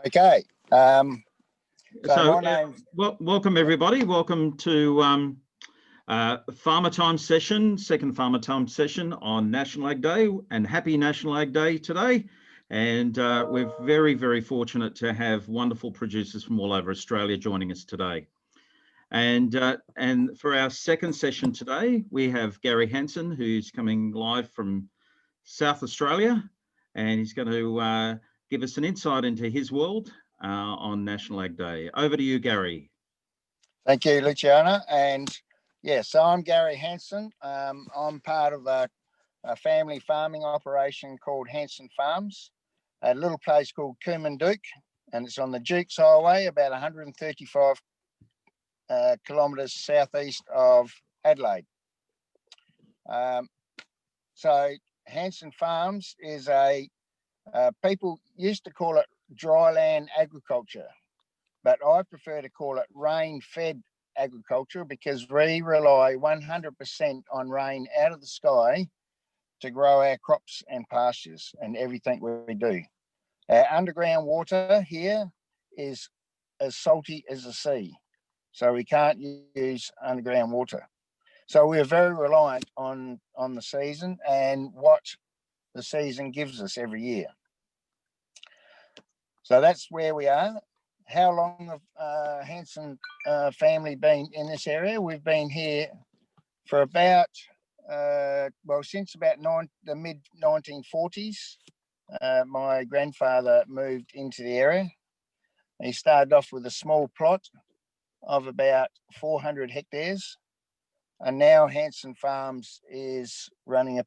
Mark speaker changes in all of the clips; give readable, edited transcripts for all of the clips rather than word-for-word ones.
Speaker 1: Okay.
Speaker 2: So welcome everybody. Welcome to Farmer Time session, second Farmer Time session on National Ag Day, and happy National Ag Day today. And we're very, very fortunate to have wonderful producers from all over Australia joining us today. And for our second session today, we have Garry Hansen, who's coming live from South Australia, and he's going to give us an insight into his world on National Ag Day. Over to you, Garry.
Speaker 1: Thank you, Luciana. And yes, so I'm Garry Hansen. I'm part of a family farming operation called Hansen Farms, a little place called Coomanduk, and it's on the Dukes Highway, about 135 kilometres southeast of Adelaide. So Hansen Farms is people used to call it dryland agriculture, but I prefer to call it rain-fed agriculture because we rely 100% on rain out of the sky to grow our crops and pastures and everything we do. Our underground water here is as salty as the sea, so we can't use underground water. So we're very reliant on the season and what the season gives us every year. So that's where we are. How long have Hansen family been in this area? We've been here for about, since about the mid-1940s. My grandfather moved into the area. He started off with a small plot of about 400 hectares. And now Hansen Farms is running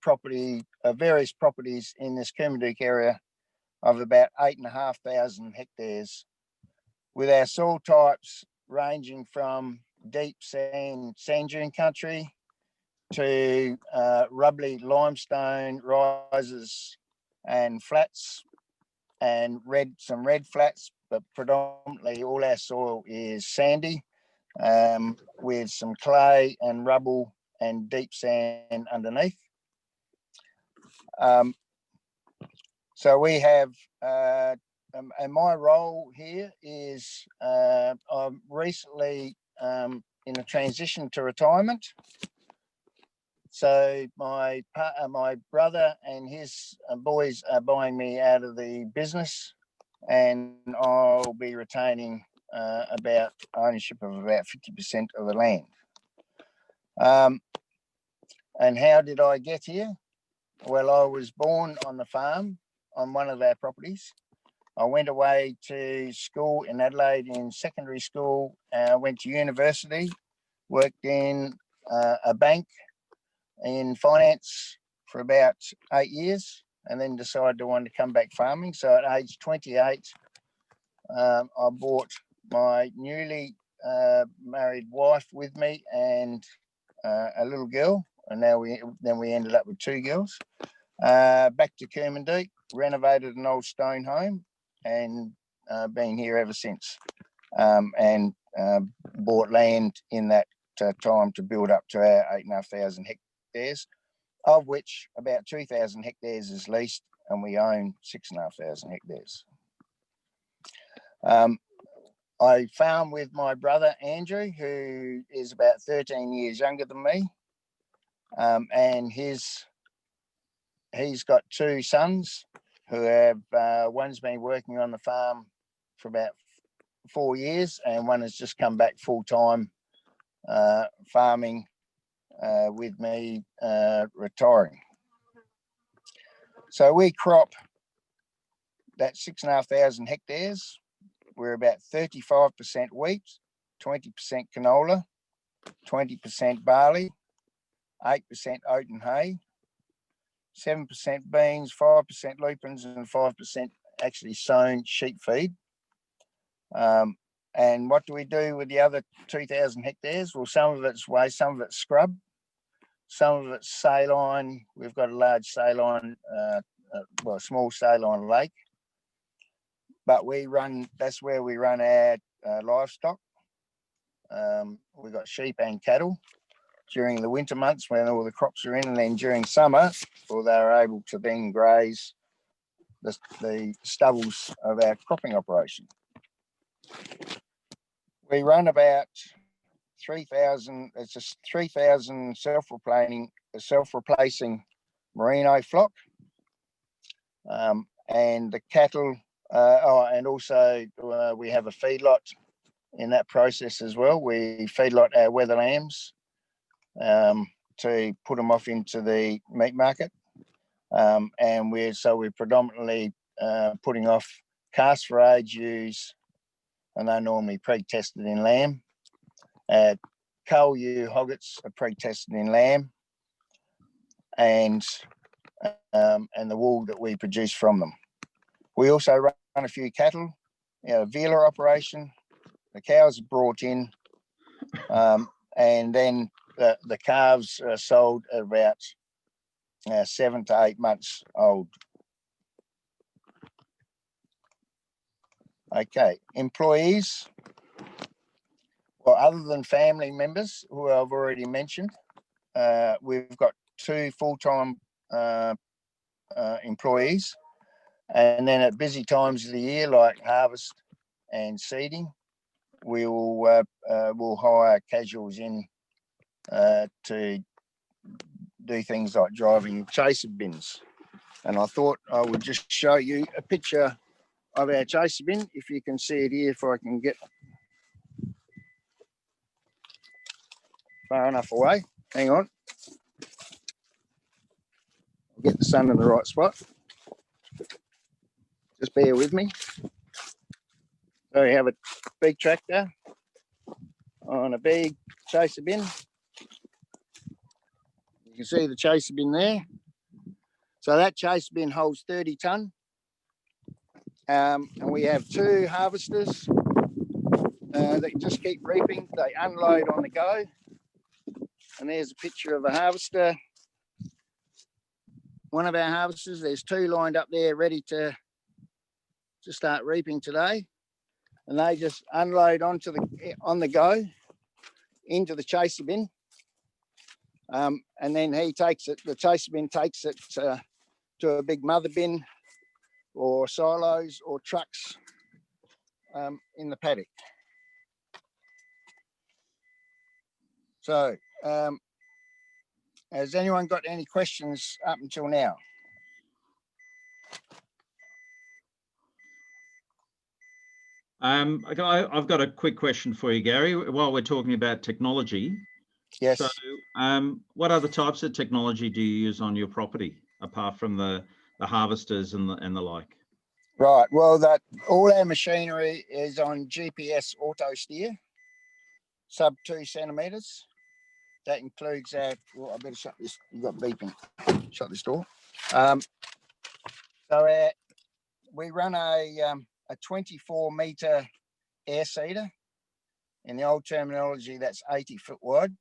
Speaker 1: various properties in this Coomanduk area of about 8,500 hectares, with our soil types ranging from deep sand dune country to rubbly limestone rises and flats, and some red flats, but predominantly all our soil is sandy, with some clay and rubble and deep sand underneath. So we have, and my role here is I'm recently in a transition to retirement. So my brother and his boys are buying me out of the business, and I'll be retaining about ownership of about 50% of the land. And how did I get here? Well, I was born on the farm on one of our properties. I went away to school in Adelaide in secondary school, went to university, worked in a bank in finance for about 8 years, and then decided I wanted to come back farming. So at age 28, I brought my newly married wife with me and a little girl, and then we ended up with 2 girls. Back to Coomanduk, renovated an old stone home, and been here ever since, and bought land in that time to build up to our 8,500 hectares, of which about 2,000 hectares is leased, and we own 6,500 hectares. I farm with my brother Andrew, who is about 13 years younger than me, and he's got 2 sons who have, one's been working on the farm for about 4 years, and one has just come back full-time farming with me, retiring. So we crop that 6,500 hectares. We're about 35% wheat, 20% canola, 20% barley, 8% oat and hay, 7% beans, 5% lupins, and 5% actually sown sheep feed. And what do we do with the other 2,000 hectares? Well, some of it's waste, some of it's scrub, some of it's saline. We've got a large saline, a small saline lake, but that's where we run our livestock. We've got sheep and cattle during the winter months when all the crops are in, and then during summer, they're able to then graze the stubbles of our cropping operation. We run about 3,000. It's a 3,000 self-replacing merino flock, and the cattle. And also we have a feedlot in that process as well. We feedlot our wether lambs to put them off into the meat market, and we're predominantly putting off cast for age ewes, and they're normally pre-tested in lamb. Cull ewe hoggets are pre-tested in lamb, and the wool that we produce from them. We also run a few cattle, Vela operation. The cows are brought in, and then the calves are sold at about 7 to 8 months old. Okay, employees. Well, other than family members who I've already mentioned, we've got 2 full-time employees, and then at busy times of the year like harvest and seeding, we'll hire casuals in to do things like driving chaser bins. And I thought I would just show you a picture of our chaser bin, if you can see it here, if I can get far enough away. Hang on. I'll get the sun in the right spot. Just bear with me. So we have a big tractor on a big chaser bin. You can see the chaser bin there. So that chaser bin holds 30 tonne. And we have 2 harvesters that just keep reaping. They unload on the go. And there's a picture of a harvester. One of our harvesters, there's 2 lined up there ready to start reaping today. And they just unload on the go into the chaser bin. And then he takes it, the chaser bin takes it to a big mother bin or silos or trucks in the paddock. So, has anyone got any questions up until now?
Speaker 2: I've got a quick question for you, Garry, while we're talking about technology.
Speaker 1: Yes.
Speaker 2: So, what other types of technology do you use on your property, apart from the harvesters and the like?
Speaker 1: Right. Well, all our machinery is on GPS auto steer, sub 2 centimetres. That includes our. Well, I better shut this. You've got beeping. Shut this door. So we run a 24-metre air seeder. In the old terminology, that's 80 foot wide,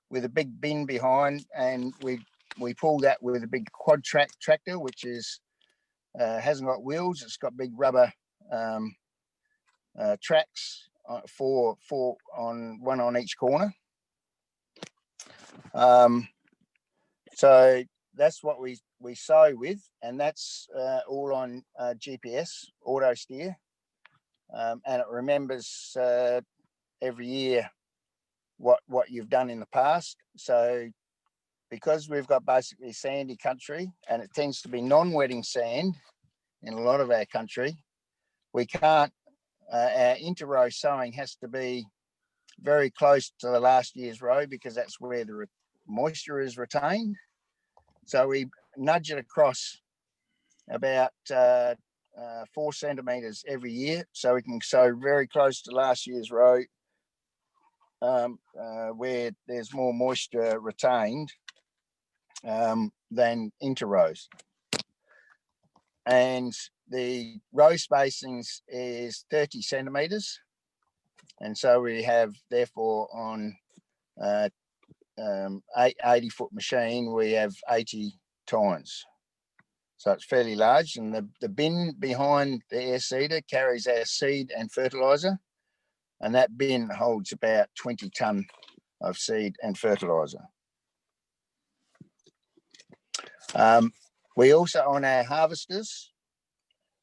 Speaker 1: with a big bin behind, and we pull that with a big quad tractor, which is hasn't got wheels. It's got big rubber tracks, one on each corner. So that's what we sow with, and that's all on GPS auto steer, and it remembers every year what you've done in the past. So because we've got basically sandy country, and it tends to be non-wetting sand in a lot of our country, we can't, our inter-row sowing has to be very close to the last year's row, because that's where the moisture is retained. So we nudge it across about 4 centimetres every year, so we can sow very close to last year's row, where there's more moisture retained than inter-rows. And the row spacings is 30 centimetres, and so we have, therefore, on 80-foot machine, we have 80 tines. So it's fairly large, and the bin behind the air seeder carries our seed and fertiliser, and that bin holds about 20 tonne of seed and fertiliser. We also, on our harvesters,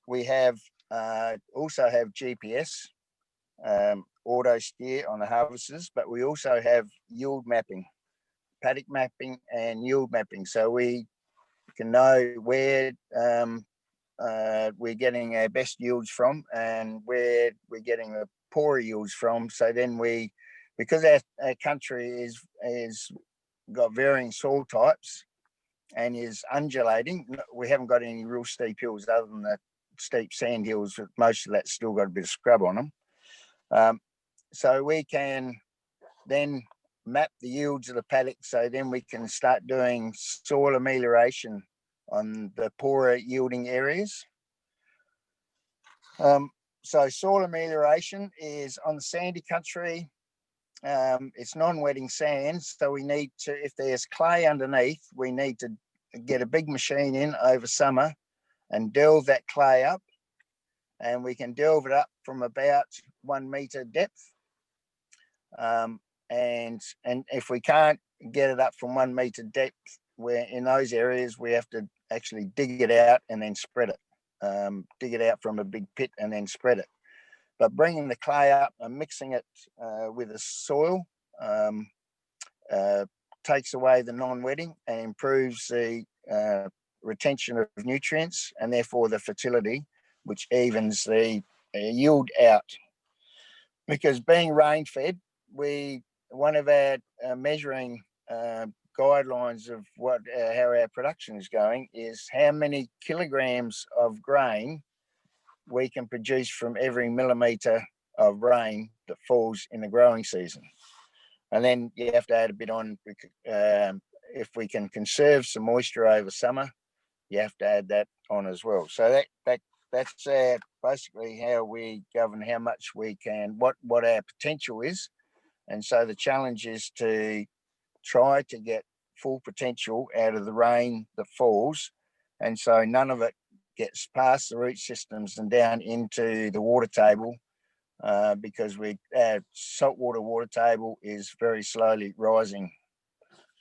Speaker 1: we have also have GPS, auto steer on the harvesters, but we also have yield mapping, paddock mapping and yield mapping. So we can know where we're getting our best yields from and where we're getting the poorer yields from. So then because our country is got varying soil types and is undulating, we haven't got any real steep hills other than the steep sand hills. Most of that's still got a bit of scrub on them. So we can then map the yields of the paddock. So then we can start doing soil amelioration on the poorer yielding areas. So soil amelioration is on the sandy country. It's non-wetting sand, so we need to, if there's clay underneath, we need to get a big machine in over summer and delve that clay up, and we can delve it up from about 1 meter depth. And if we can't get it up from 1 meter depth, where in those areas we have to actually dig it out and then spread it. Dig it out from a big pit and then spread it. But bringing the clay up and mixing it with the soil takes away the non-wetting and improves the retention of nutrients and therefore the fertility, which evens the yield out. Because being rain-fed, one of our measuring guidelines of how our production is going is how many kilograms of grain we can produce from every millimetre of rain that falls in the growing season. And then you have to add a bit on, if we can conserve some moisture over summer, you have to add that on as well. So that's basically how we govern how much we can, what our potential is. And so the challenge is to try to get full potential out of the rain that falls. And so none of it gets past the root systems and down into the water table, because our saltwater water table is very slowly rising.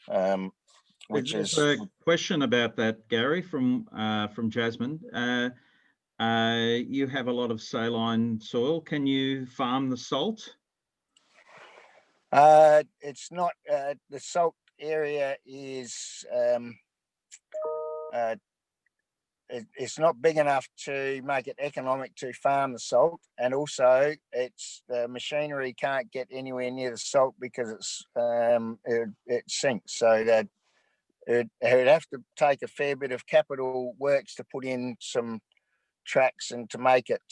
Speaker 2: There's a question about that, Garry, from Jasmine. You have a lot of saline soil. Can you farm the salt?
Speaker 1: It's not. The salt area is it's not big enough to make it economic to farm the salt, and also the machinery can't get anywhere near the salt because it sinks. So that it would have to take a fair bit of capital works to put in some tracks and to make it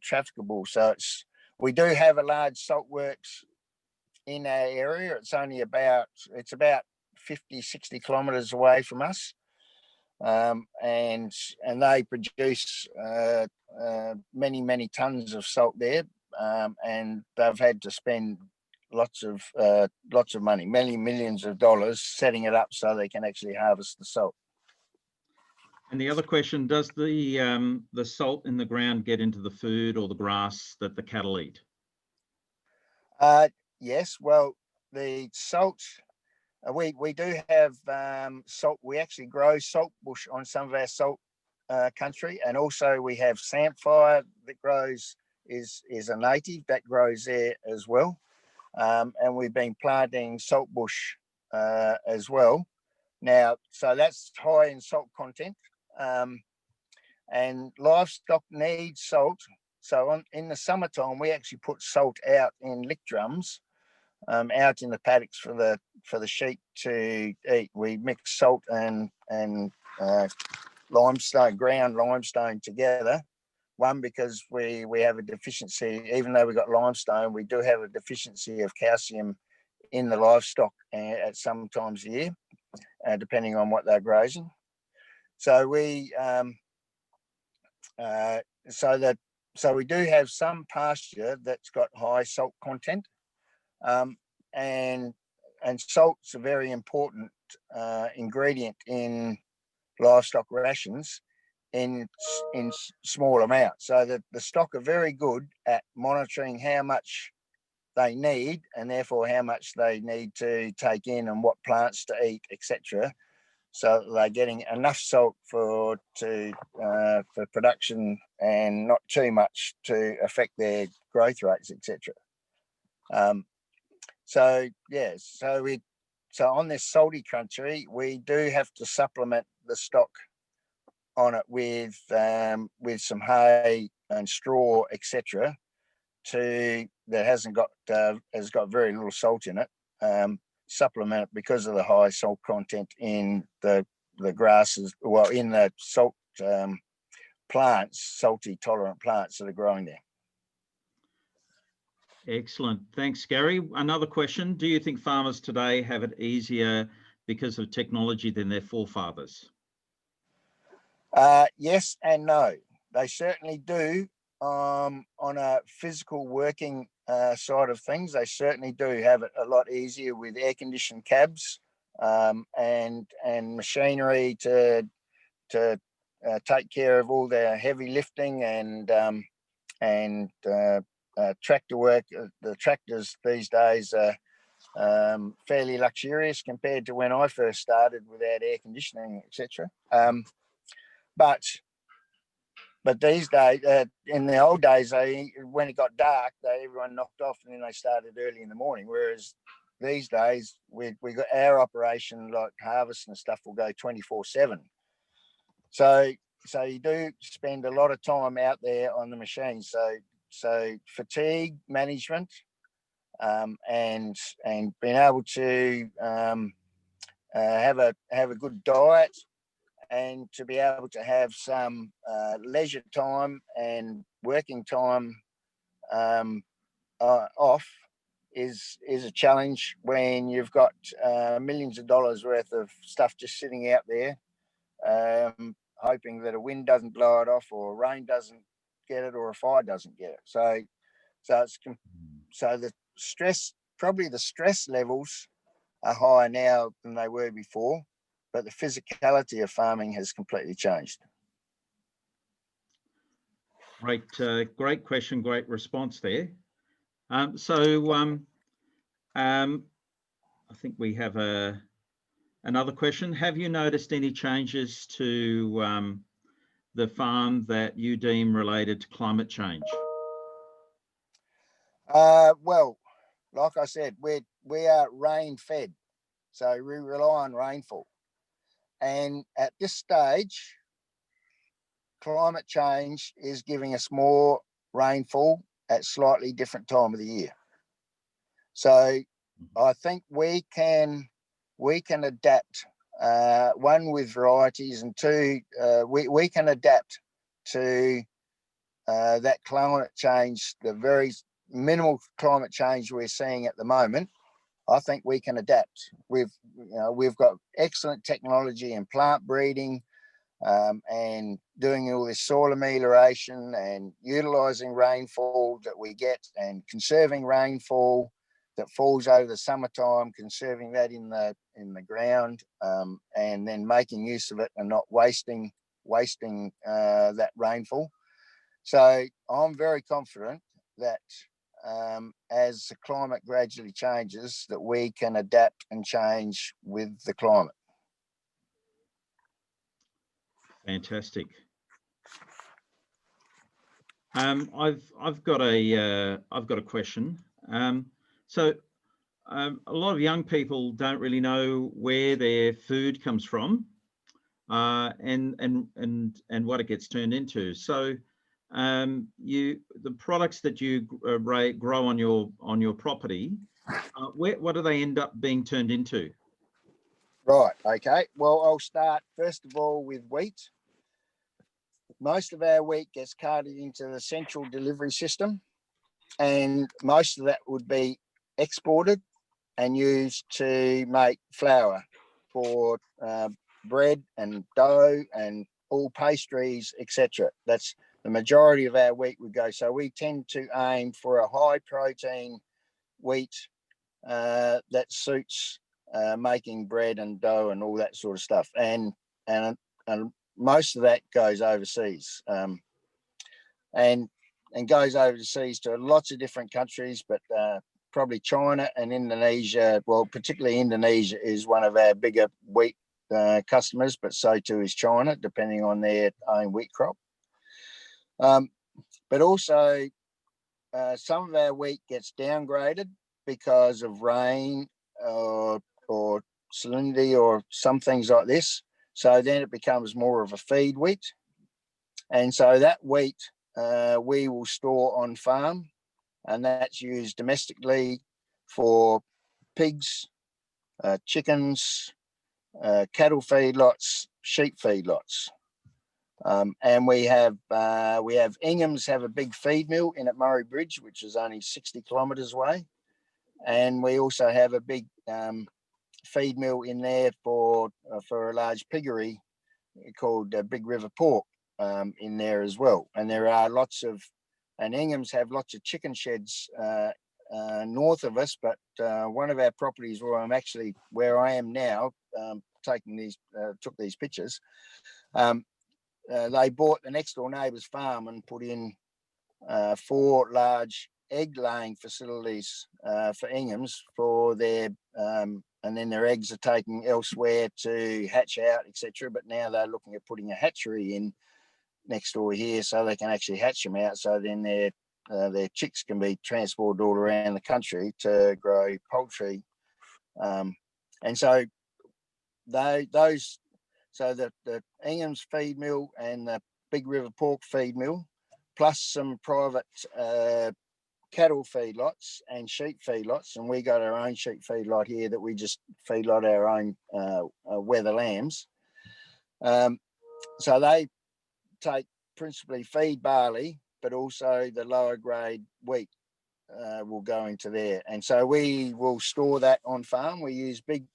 Speaker 1: trafficable. So we do have a large salt works in our area. It's about 50, 60 kilometres away from us. And they produce many tons of salt there, and they've had to spend lots of money, many millions of dollars, setting it up so they can actually harvest the salt.
Speaker 2: And the other question: does the salt in the ground get into the food or the grass that the cattle eat?
Speaker 1: Yes. Well, the salt. We do have salt. We actually grow salt bush on some of our salt country, and also we have samphire that grows, is a native that grows there as well, and we've been planting salt bush as well. Now, so that's high in salt content, and livestock needs salt. So in the summertime, we actually put salt out in lick drums. Out in the paddocks for the sheep to eat. We mix salt and limestone, ground limestone together. One, because we have a deficiency, even though we've got limestone, we do have a deficiency of calcium in the livestock at some times a year, depending on what they're grazing. So we do have some pasture that's got high salt content. And salt's a very important ingredient in livestock rations in small amounts. So that the stock are very good at monitoring how much they need, and therefore how much they need to take in and what plants to eat, etc. so they're getting enough salt for production and not too much to affect their growth rates, etc. So on this salty country, we do have to supplement the stock on it with some hay and straw, etc. That has got very little salt in it. Supplement it because of the high salt content in the grasses, well, in the salt plants, salty tolerant plants that are growing there.
Speaker 2: Excellent. Thanks, Garry. Another question. Do you think farmers today have it easier because of technology than their forefathers?
Speaker 1: Yes and no. They certainly do. On a physical working side of things, they certainly do have it a lot easier with air-conditioned cabs and machinery to take care of all their heavy lifting and tractor work. The tractors these days are fairly luxurious compared to when I first started without air conditioning, etc. But these days, in the old days, when it got dark, everyone knocked off and then they started early in the morning. Whereas these days, we got our operation, like harvest and stuff, will go 24/7. So you do spend a lot of time out there on the machine. So fatigue management and being able to have a good diet, and to be able to have some leisure time and working time off is a challenge when you've got millions of dollars worth of stuff just sitting out there, hoping that a wind doesn't blow it off, or rain doesn't get it, or a fire doesn't get it. So the stress levels are higher now than they were before, but the physicality of farming has completely changed.
Speaker 2: Great question, great response there. I think we have another question. Have you noticed any changes to the farm that you deem related to climate change?
Speaker 1: Well, like I said, we are rain fed, so we rely on rainfall. And at this stage, climate change is giving us more rainfall at slightly different time of the year. So I think we can adapt, one, with varieties, and two, we can adapt to that climate change, the very minimal climate change we're seeing at the moment. I think we can adapt. We've got excellent technology in plant breeding and doing all this soil amelioration and utilising rainfall that we get and conserving rainfall that falls over the summertime, conserving that in the ground, and then making use of it and not wasting that rainfall. So I'm very confident that as the climate gradually changes, that we can adapt and change with the climate.
Speaker 2: Fantastic. I've got a question. So a lot of young people don't really know where their food comes from, and what it gets turned into. So the products that you grow on your property, what do they end up being turned into?
Speaker 1: Right. Okay. Well, I'll start first of all with wheat. Most of our wheat gets carted into the central delivery system, and most of that would be exported and used to make flour for bread and dough and all pastries, etc. That's the majority of our wheat would go. So we tend to aim for a high protein wheat that suits making bread and dough and all that sort of stuff. And most of that goes overseas, and goes overseas to lots of different countries, but probably China and Indonesia. Well, particularly Indonesia is one of our bigger wheat customers, but so too is China, depending on their own wheat crop. But also, some of our wheat gets downgraded because of rain or salinity or some things like this. So then it becomes more of a feed wheat. And so that wheat we will store on farm, and that's used domestically for pigs, chickens, cattle feedlots, sheep feedlots. And we have Ingham's have a big feed mill in at Murray Bridge, which is only 60 kilometres away. And we also have a big feed mill in there for a large piggery called Big River Pork in there as well. And there are and Ingham's have lots of chicken sheds north of us, but one of our properties where I am now, took these pictures, they bought the next door neighbour's farm and put in 4 large egg laying facilities for Ingham's for their and then their eggs are taken elsewhere to hatch out, etc. But now they're looking at putting a hatchery in next door here so they can actually hatch them out, so then their chicks can be transported all around the country to grow poultry. And so the Ingham's feed mill and the Big River Pork feed mill, plus some private cattle feedlots and sheep feedlots, and we got our own sheep feedlot here that we just feedlot our own weather lambs. So they take principally feed barley, but also the lower grade wheat will go into there. And so we will store that on farm. We use big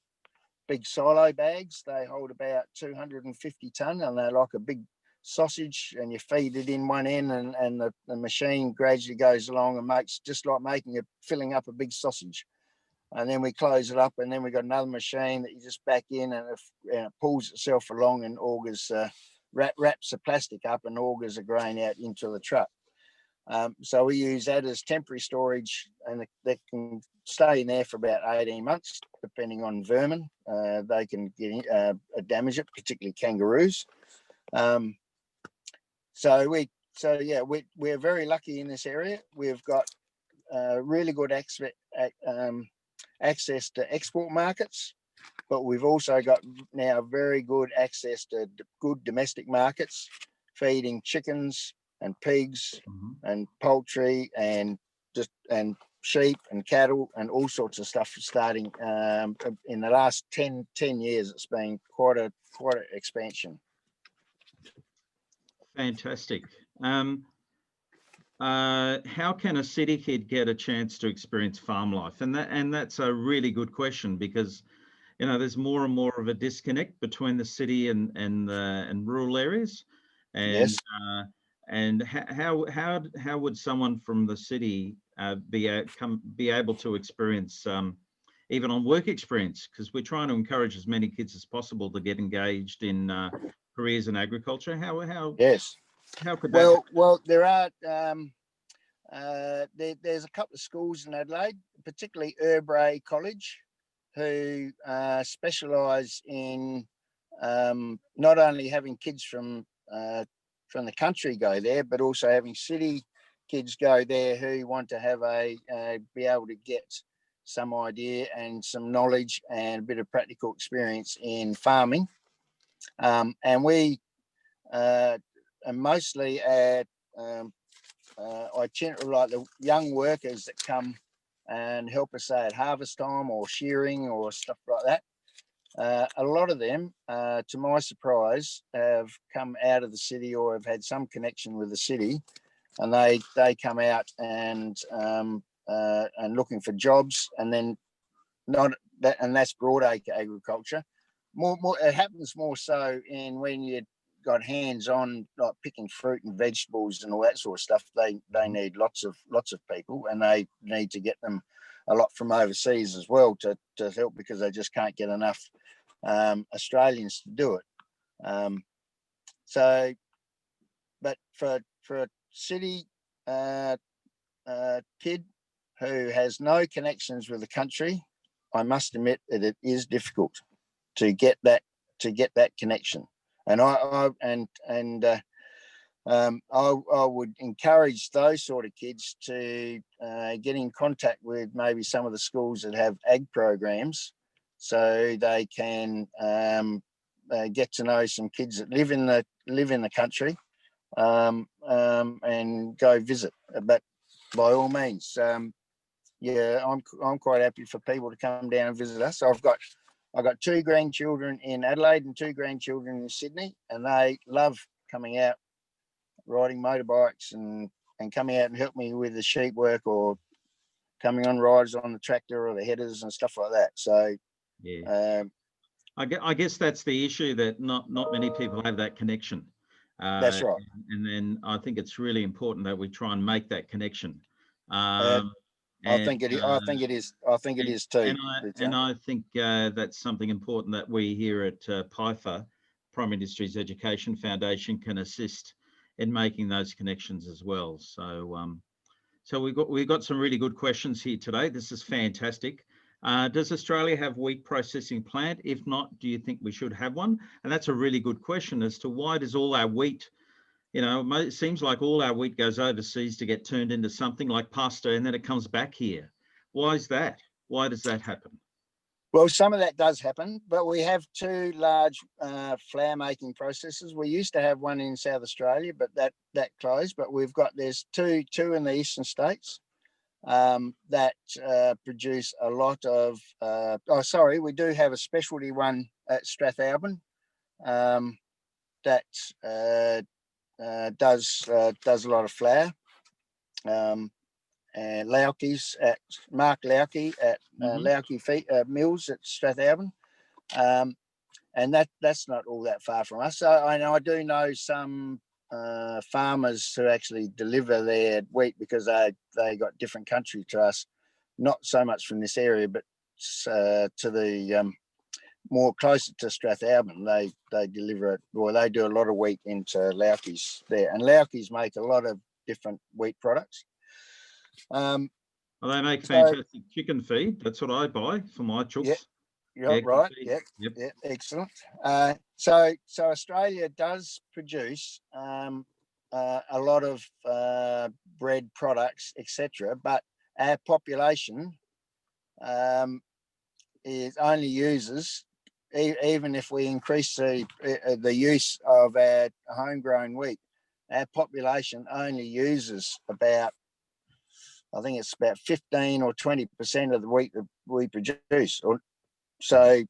Speaker 1: silo bags. They hold about 250 tonne, and they're like a big sausage, and you feed it in one end, and the machine gradually goes along and makes just like filling up a big sausage. And then we close it up, and then we got another machine that you just back in, and it pulls itself along and augers, wraps the plastic up and augers the grain out into the truck. So we use that as temporary storage, and they can stay in there for about 18 months, depending on vermin. They can damage it, particularly kangaroos. So we're very lucky in this area. We've got really good access to export markets, but we've also got now very good access to good domestic markets, feeding chickens and pigs and poultry and sheep and cattle and all sorts of stuff. Starting in the last 10 years, it's been quite an expansion.
Speaker 2: Fantastic. How can a city kid get a chance to experience farm life? And that's a really good question, because there's more and more of a disconnect between the city and rural areas. And
Speaker 1: yes.
Speaker 2: And how would someone from the city be able to experience even on work experience? Because we're trying to encourage as many kids as possible to get engaged in careers in agriculture.
Speaker 1: Yes.
Speaker 2: How could that?
Speaker 1: Well, there are there's a couple of schools in Adelaide, particularly Erbray College, who specialise in not only having kids from the country go there, but also having city kids go there who want to have be able to get some idea and some knowledge and a bit of practical experience in farming. And we and mostly at itinerary, like the young workers that come and help us, say, at harvest time or shearing or stuff like that. A lot of them, to my surprise, have come out of the city or have had some connection with the city, and they come out and looking for jobs, and then that's broadacre agriculture. More it happens more so in when you got hands-on, like picking fruit and vegetables and all that sort of stuff. They need lots of people, and they need to get them a lot from overseas as well to help, because they just can't get enough Australians to do it. But for a city kid who has no connections with the country, I must admit that it is difficult to get that get that connection. And I would encourage those sort of kids to get in contact with maybe some of the schools that have ag programs, so they can get to know some kids that live in the country, and go visit. But by all means, yeah, I'm quite happy for people to come down and visit us. I've got 2 grandchildren in Adelaide and 2 grandchildren in Sydney, and they love coming out, riding motorbikes and coming out and help me with the sheep work, or coming on rides on the tractor or the headers and stuff like that. So
Speaker 2: yeah, I guess that's the issue, that not many people have that connection.
Speaker 1: That's right.
Speaker 2: And then I think it's really important that we try and make that connection.
Speaker 1: I think it is too.
Speaker 2: And I think that's something important that we here at PIFA, Prime Industries Education Foundation, can assist in making those connections as well. So, so we've got some really good questions here today. This is fantastic. Does Australia have wheat processing plant? If not, do you think we should have one? And that's a really good question as to why does all our wheat, it seems like all our wheat goes overseas to get turned into something like pasta, and then it comes back here. Why is that? Why does that happen?
Speaker 1: Well, some of that does happen, but we have 2 large flour making processes. We used to have one in South Australia, but that closed. But there's two in the eastern states that produce a lot of. We do have a specialty one at Strathalbyn that does a lot of flour. And Lauke's at Mark Lauke at Lauke Mills at Strathalbyn, and that's not all that far from us. So I do know some farmers who actually deliver their wheat, because they got different country to us, not so much from this area, but to the more closer to Strathalbyn. They deliver it, or they do a lot of wheat into Lauke's there, and Lauke's make a lot of different wheat products.
Speaker 2: Well, they make fantastic chicken feed. That's what I buy for my chooks.
Speaker 1: Yeah, right. Yep, excellent. So Australia does produce a lot of bread products, etc. But our population only uses, even if we increase the use of our homegrown wheat, our population only uses about, I think it's about 15 or 20% of the wheat that we produce. So,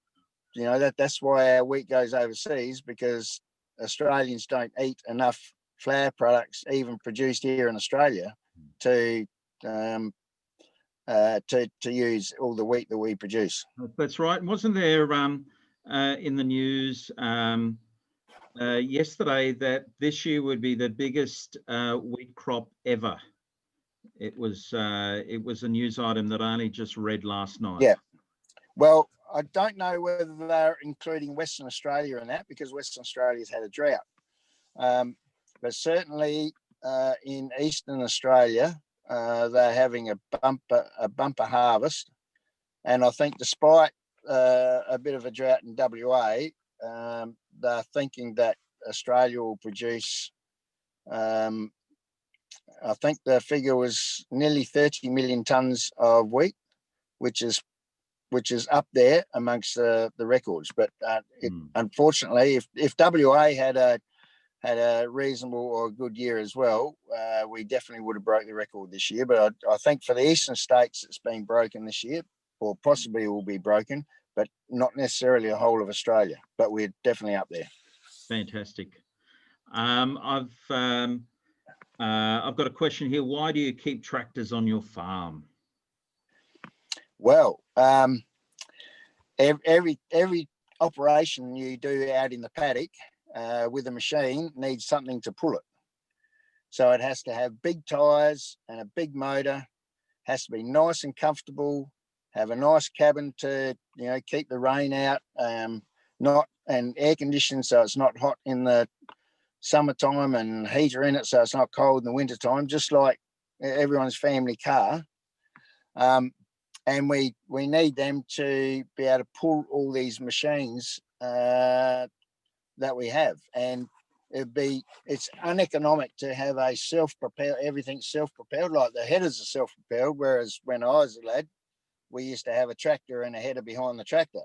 Speaker 1: that's why our wheat goes overseas, because Australians don't eat enough flour products, even produced here in Australia, to use all the wheat that we produce.
Speaker 2: That's right. Wasn't there in the news yesterday that this year would be the biggest wheat crop ever? It was a news item that I only just read last night.
Speaker 1: Yeah. Well, I don't know whether they're including Western Australia in that, because Western Australia's had a drought. But certainly in Eastern Australia, they're having a bumper harvest. And I think despite a bit of a drought in WA, they're thinking that Australia will produce, I think the figure was nearly 30 million tonnes of wheat, which is up there amongst the records. But unfortunately, if WA had a reasonable or good year as well, we definitely would have broke the record this year. But I think for the eastern states, it's been broken this year, or possibly will be broken, but not necessarily a whole of Australia. But we're definitely up there.
Speaker 2: Fantastic. I've got a question here. Why do you keep tractors on your farm?
Speaker 1: Well, every operation you do out in the paddock with a machine needs something to pull it. So it has to have big tyres and a big motor, has to be nice and comfortable, have a nice cabin to keep the rain out, and air conditioned so it's not hot in the summertime, and heater in it so it's not cold in the wintertime, just like everyone's family car. And we need them to be able to pull all these machines that we have, and it's uneconomic to have a self-propelled, everything self-propelled, like the headers are self-propelled, whereas when I was a lad, we used to have a tractor and a header behind the tractor,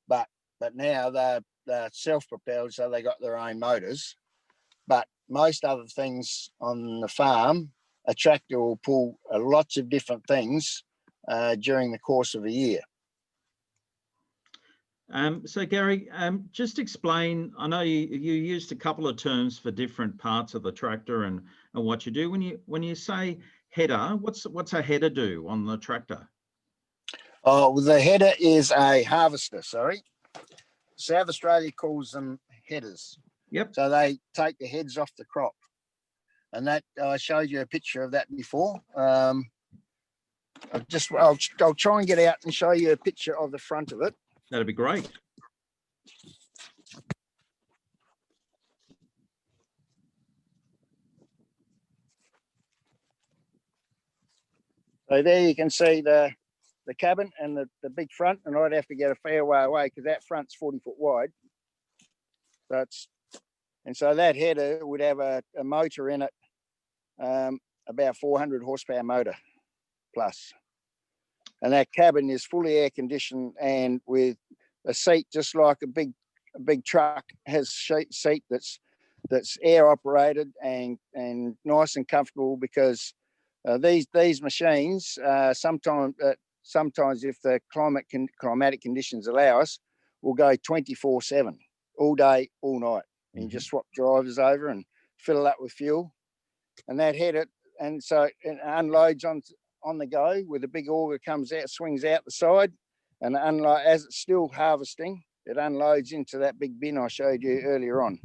Speaker 1: but now they're self-propelled, so they got their own motors. But most other things on the farm, a tractor will pull lots of different things during the course of a year.
Speaker 2: So Garry, just explain, I know you used a couple of terms for different parts of the tractor and what you do. When you say header, what's a header do on the tractor?
Speaker 1: Oh, the header is a harvester, sorry. South Australia calls them headers.
Speaker 2: Yep.
Speaker 1: So they take the heads off the crop. And that, I showed you a picture of that before. I'll try and get out and show you a picture of the front of it.
Speaker 2: That'd be great.
Speaker 1: So there you can see the cabin and the big front, and I'd have to get a fair way away because that front's 40 foot wide. So that header would have a motor in it, about 400 horsepower motor plus. And that cabin is fully air conditioned and with a seat just like a big truck has seat that's air operated and nice and comfortable, because these machines sometimes if the climatic conditions allow us, will go 24/7 all day all night. And you just swap drivers over and fill it up with fuel, and that header, and so it unloads on the go with a big auger, comes out, swings out the side, and as it's still harvesting, it unloads into that big bin I showed you earlier on.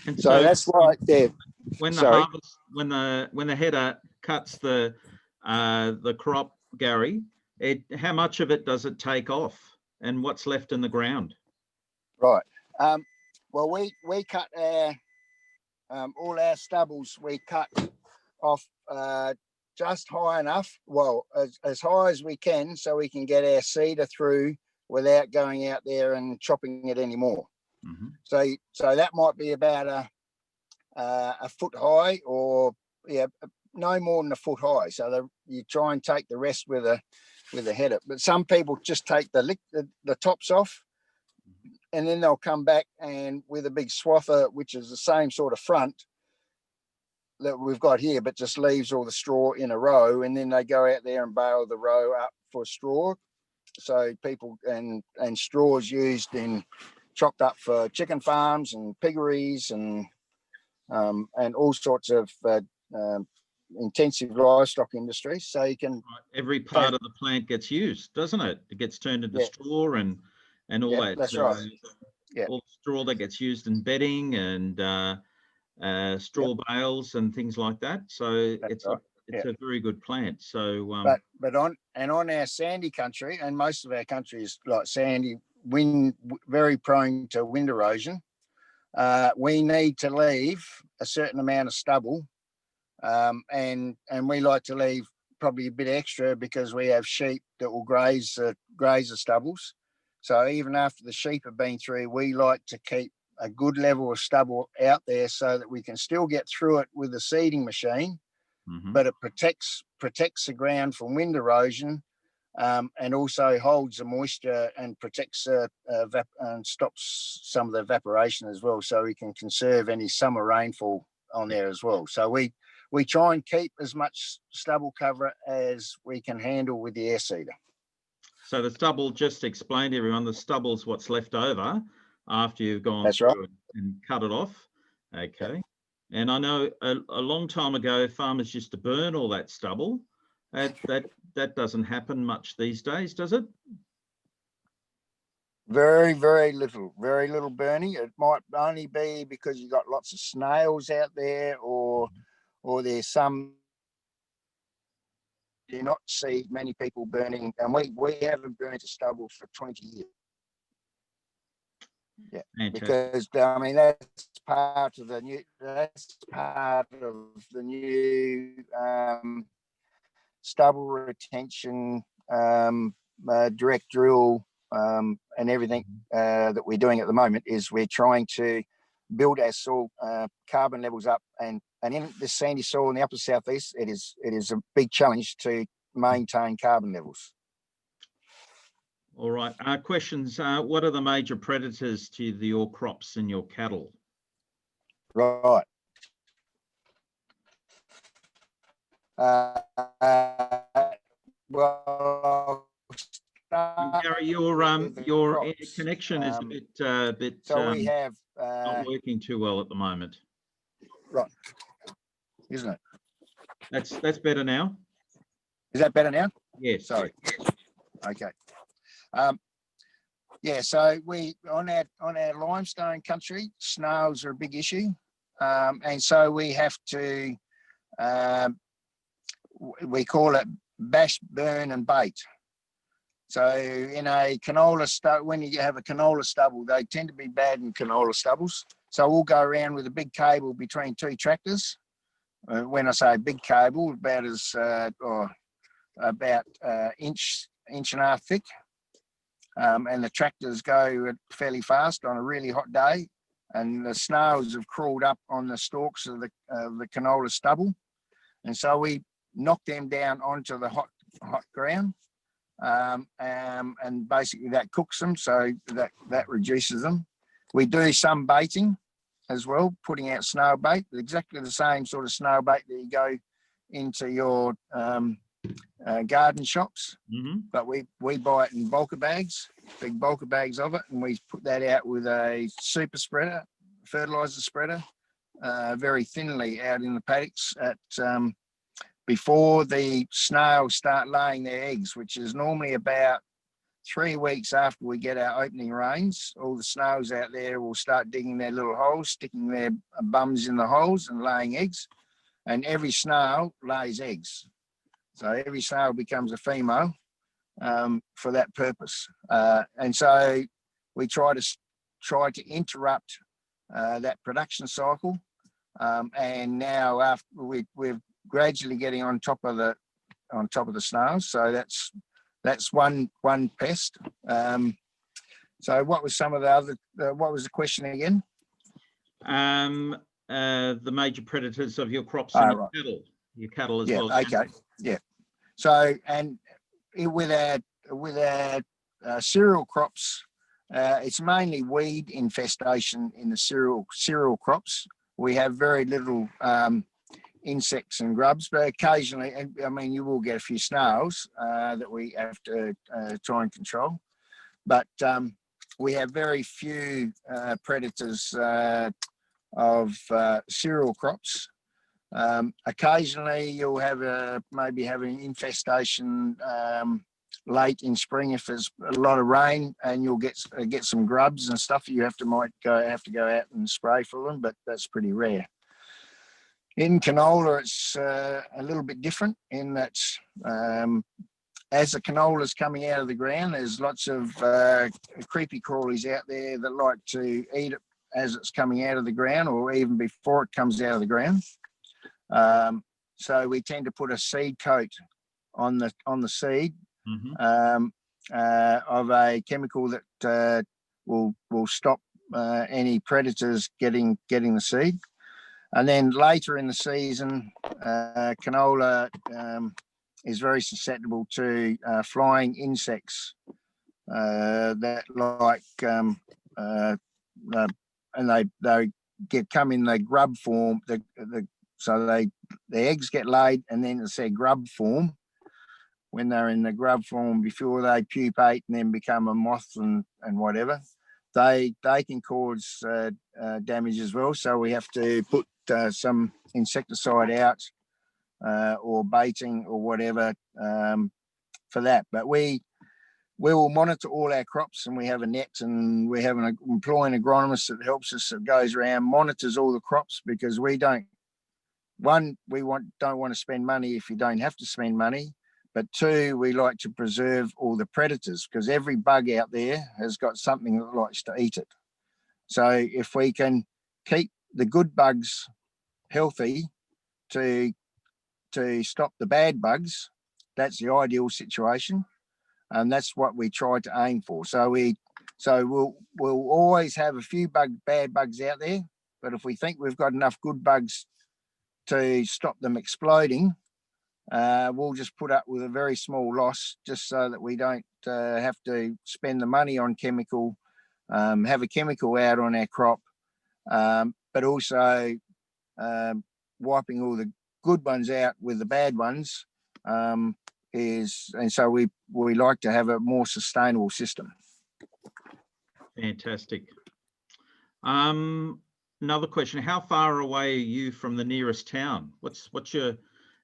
Speaker 2: And
Speaker 1: so that's right there.
Speaker 2: When the header cuts the crop, Garry, how much of it does it take off, and what's left in the ground?
Speaker 1: Right. Well, we cut all our stubbles. We cut off just high enough, well, as high as we can, so we can get our seeder through without going out there and chopping it anymore. So that might be about a foot high, or no more than a foot high. So you try and take the rest with a header. But some people just take the tops off, and then they'll come back and with a big swather, which is the same sort of front that we've got here, but just leaves all the straw in a row, and then they go out there and bale the row up for straw. So people and straws used chopped up for chicken farms and piggeries and all sorts of intensive livestock industries. So you can
Speaker 2: every part of the plant gets used, doesn't it? It gets turned into straw and all that.
Speaker 1: That's right.
Speaker 2: All the straw that gets used in bedding and straw bales and things like that. So it's a very good plant. So
Speaker 1: but on our sandy country, and most of our country is like sandy, very prone to wind erosion. We need to leave a certain amount of stubble, and we like to leave probably a bit extra because we have sheep that will graze the stubbles. So even after the sheep have been through, we like to keep a good level of stubble out there so that we can still get through it with the seeding machine, but it protects the ground from wind erosion, and also holds the moisture and protects and stops some of the evaporation as well, so we can conserve any summer rainfall on there as well. So we try and keep as much stubble cover as we can handle with the air seeder.
Speaker 2: So the stubble, just to explain to everyone, the stubble's what's left over after you've gone through and cut it off. Okay. And I know a long time ago, farmers used to burn all that stubble. That doesn't happen much these days, does it?
Speaker 1: Very, very little burning. It might only be because you've got lots of snails out there, or there's some. Do not see many people burning, and we haven't burned a stubble for 20 years. Yeah, because I mean that's part of the new stubble retention direct drill and everything that we're doing at the moment is we're trying to build our soil carbon levels up, and in this sandy soil in the upper southeast, it is a big challenge to maintain carbon levels.
Speaker 2: All right. Questions. What are the major predators to your crops and your cattle?
Speaker 1: Right. Well,
Speaker 2: Garry, your connection is a bit
Speaker 1: so we have
Speaker 2: not working too well at the moment.
Speaker 1: Right, isn't it?
Speaker 2: That's better now.
Speaker 1: Is that better now?
Speaker 2: Yes.
Speaker 1: Sorry. Okay. Yeah. So we on our limestone country, snails are a big issue, and so we have to. We call it bash, burn, and bait. So in a canola stubble, when you have a canola stubble, they tend to be bad in canola stubbles. So we'll go around with a big cable between two tractors. When I say big cable, about inch and a half thick, and the tractors go fairly fast on a really hot day, and the snails have crawled up on the stalks of the canola stubble, and so we knock them down onto the hot ground, and basically that cooks them, so that reduces them. We do some baiting as well, putting out snail bait, exactly the same sort of snail bait that you go into your garden shops, but we buy it in bulker bags, big bulker bags of it, and we put that out with a super spreader, fertilizer spreader, very thinly out in the paddocks at before the snails start laying their eggs, which is normally about 3 weeks after we get our opening rains. All the snails out there will start digging their little holes, sticking their bums in the holes and laying eggs. And every snail lays eggs. So every snail becomes a female for that purpose. And so we try to interrupt that production cycle. And now after we're gradually getting on top of the snails. So that's one pest. So what was some of the other? What was the question again?
Speaker 2: The major predators of your crops and your cattle as well.
Speaker 1: Okay. Yeah. So and with our cereal crops, it's mainly weed infestation in the cereal crops. We have very little insects and grubs, but occasionally, I mean, you will get a few snails that we have to try and control. But we have very few predators of cereal crops. Occasionally, you'll have maybe have an infestation late in spring if there's a lot of rain, and you'll get some grubs and stuff. You have to go out and spray for them, but that's pretty rare. In canola, it's a little bit different in that as the canola is coming out of the ground, there's lots of creepy crawlies out there that like to eat it as it's coming out of the ground, or even before it comes out of the ground. So we tend to put a seed coat on the seed of a chemical that will stop any predators getting the seed. And then later in the season, canola is very susceptible to flying insects that like, and they come in the grub form. So the eggs get laid, and then it's their grub form. When they're in the grub form before they pupate and then become a moth and whatever, they can cause damage as well. So we have to put some insecticide out or baiting or whatever for that. But we will monitor all our crops, and we have a net, and we have an employing agronomist that helps us, that goes around, monitors all the crops, because we don't want to spend money if you don't have to spend money. But two, we like to preserve all the predators, because every bug out there has got something that likes to eat it. So if we can keep the good bugs healthy to stop the bad bugs, that's the ideal situation. and that's what we try to aim for. So we'll always have a few bad bugs out there, but if we think we've got enough good bugs to stop them exploding, we'll just put up with a very small loss, just so that we don't have to spend the money on chemical, have a chemical out on our crop, but also wiping all the good ones out with the bad ones, and so we like to have a more sustainable system.
Speaker 2: Fantastic. Another question: how far away are you from the nearest town? What's your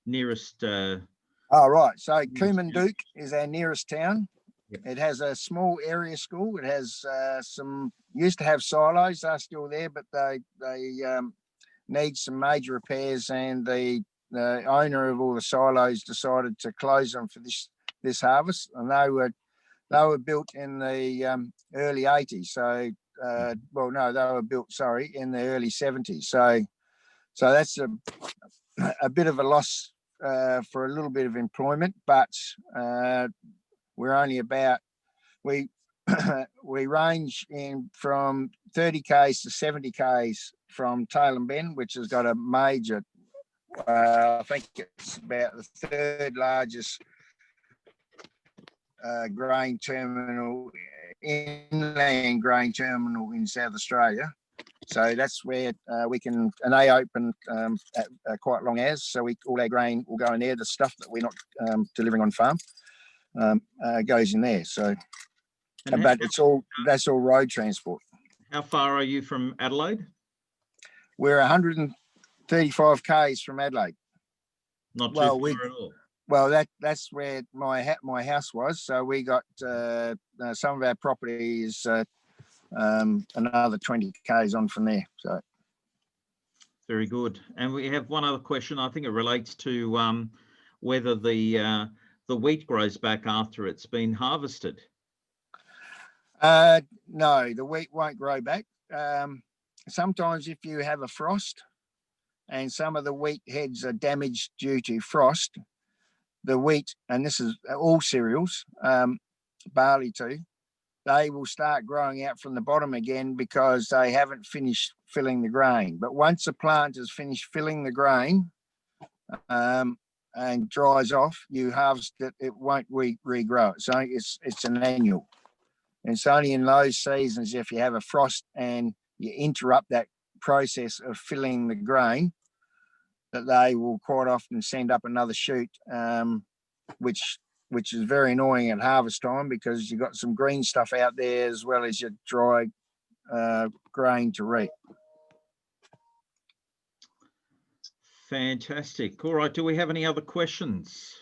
Speaker 2: nearest? Right.
Speaker 1: So Coomanduk is our nearest town. Yep. It has a small area school. It has used to have silos. They're still there, but they need some major repairs, and the owner of all the silos decided to close them for this harvest, and they were built in the early 80s. So they were built in the early 70s. So that's a bit of a loss for a little bit of employment, but we're only about we range in from 30 k's to 70 k's from Tailem Bend, which has got a major, I think it's about the third largest grain terminal, inland grain terminal in South Australia. So that's where we can, and they open at quite long hours. So all our grain will go in there. The stuff that we're not delivering on farm goes in there. So, but that's all road transport.
Speaker 2: How far are you from Adelaide?
Speaker 1: We're 135 k's from Adelaide.
Speaker 2: Not too far at all.
Speaker 1: Well, that's where my house was. So we got some of our property is another 20 k's on from there. So
Speaker 2: very good. And we have one other question. I think it relates to whether the wheat grows back after it's been harvested.
Speaker 1: No, the wheat won't grow back. Sometimes if you have a frost and some of the wheat heads are damaged due to frost, the wheat, and this is all cereals, barley too, they will start growing out from the bottom again because they haven't finished filling the grain. But once a plant has finished filling the grain and dries off, you harvest it, it won't regrow it. So it's an annual. And it's only in those seasons, if you have a frost and you interrupt that process of filling the grain, that they will quite often send up another shoot, which is very annoying at harvest time, because you've got some green stuff out there as well as your dry grain to reap.
Speaker 2: Fantastic. All right, do we have any other questions?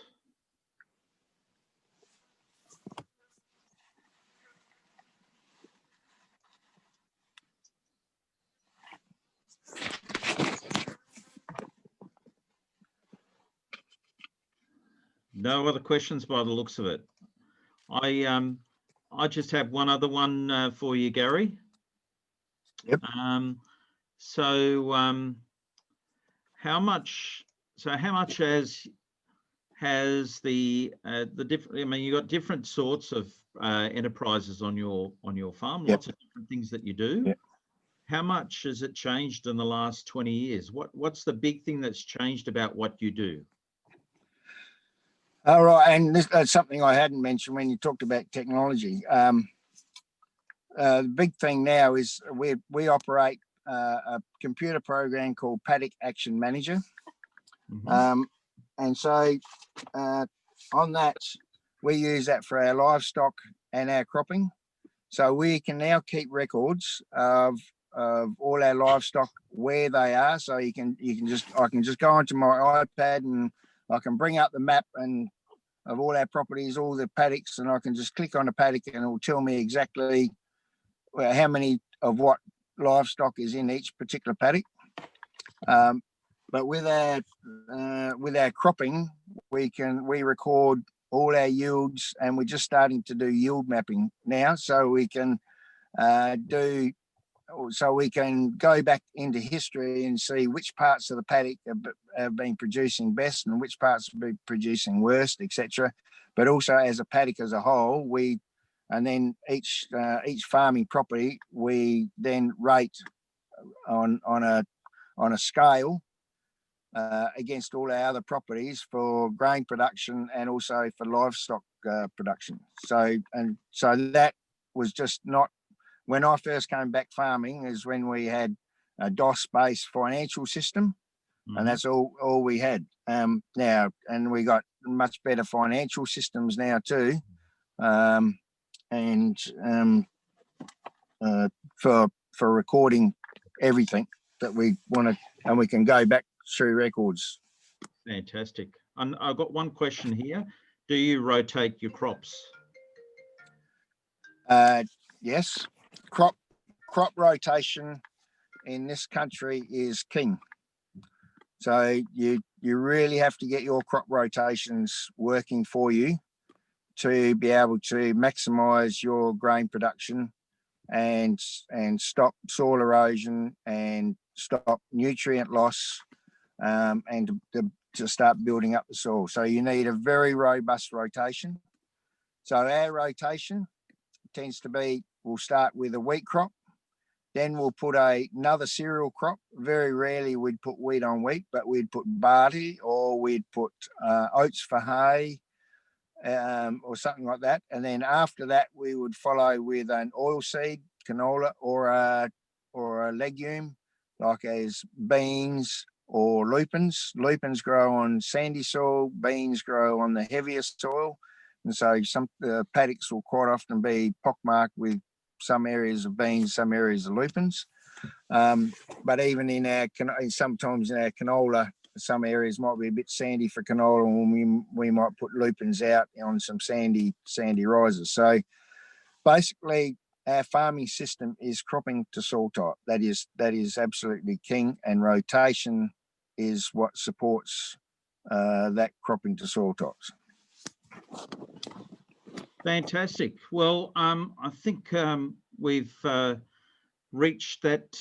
Speaker 2: No other questions by the looks of it. I just have one other one for you, Garry.
Speaker 1: Yep.
Speaker 2: How much has the different? I mean, you got different sorts of enterprises on your farm.
Speaker 1: Yep.
Speaker 2: Lots of different things that you do.
Speaker 1: Yep. How
Speaker 2: much has it changed in the last 20 years? What's the big thing that's changed about what you do?
Speaker 1: All right, and that's something I hadn't mentioned when you talked about technology. The big thing now is we operate a computer program called Paddock Action Manager. Mm-hmm. And so on that, we use that for our livestock and our cropping. So we can now keep records of all our livestock, where they are. So I can just go onto my iPad and I can bring up the map and of all our properties, all the paddocks, and I can just click on a paddock and it will tell me exactly how many of what livestock is in each particular paddock. But with our cropping, we record all our yields, and we're just starting to do yield mapping now, so we can do so we can go back into history and see which parts of the paddock have been producing best and which parts have been producing worst, etc. But also as a paddock as a whole, and then each farming property we then rate on a scale against all our other properties for grain production and also for livestock production. So that was just not, when I first came back farming is when we had a DOS-based financial system, and that's all we had now. And we got much better financial systems now too, for recording everything that we want to, and we can go back through records.
Speaker 2: Fantastic. And I've got one question here. Do you rotate your crops?
Speaker 1: Yes. Crop rotation in this country is king. So you really have to get your crop rotations working for you to be able to maximize your grain production and stop soil erosion and stop nutrient loss, and to start building up the soil. So you need a very robust rotation. So our rotation tends to be, we'll start with a wheat crop, then we'll put another cereal crop. Very rarely we'd put wheat on wheat, but we'd put barley, or we'd put oats for hay, or something like that. And then after that, we would follow with an oilseed, canola, or a legume, like as beans or lupins. Lupins grow on sandy soil, beans grow on the heaviest soil. And so some paddocks will quite often be pockmarked with some areas of beans, some areas of lupins. But even sometimes in our canola, some areas might be a bit sandy for canola, and we might put lupins out on some sandy rises. So basically, our farming system is cropping to soil type. That is absolutely king, and rotation is what supports that cropping to soil types.
Speaker 2: Fantastic. Well, I think we've reached that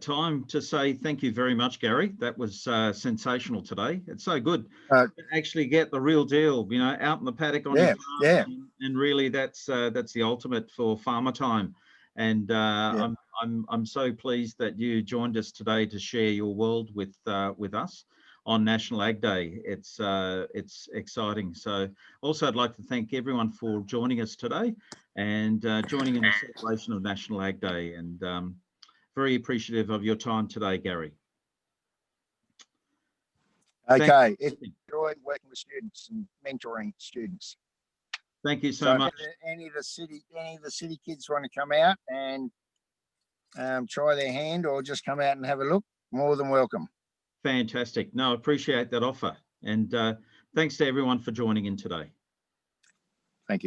Speaker 2: time to say thank you very much, Garry. That was sensational today. It's so good to actually get the real deal, out in the paddock on your farm, and really that's the ultimate for farmer time. And I'm so pleased that you joined us today to share your world with us on National Ag Day. It's exciting. So also I'd like to thank everyone for joining us today and joining in the celebration of National Ag Day, and very appreciative of your time today, Garry.
Speaker 1: Okay, enjoy working with students and mentoring students.
Speaker 2: Thank you so much.
Speaker 1: If any of the city kids want to come out and try their hand, or just come out and have a look, more than welcome.
Speaker 2: Fantastic. No, I appreciate that offer. And thanks to everyone for joining in today.
Speaker 1: Thank you.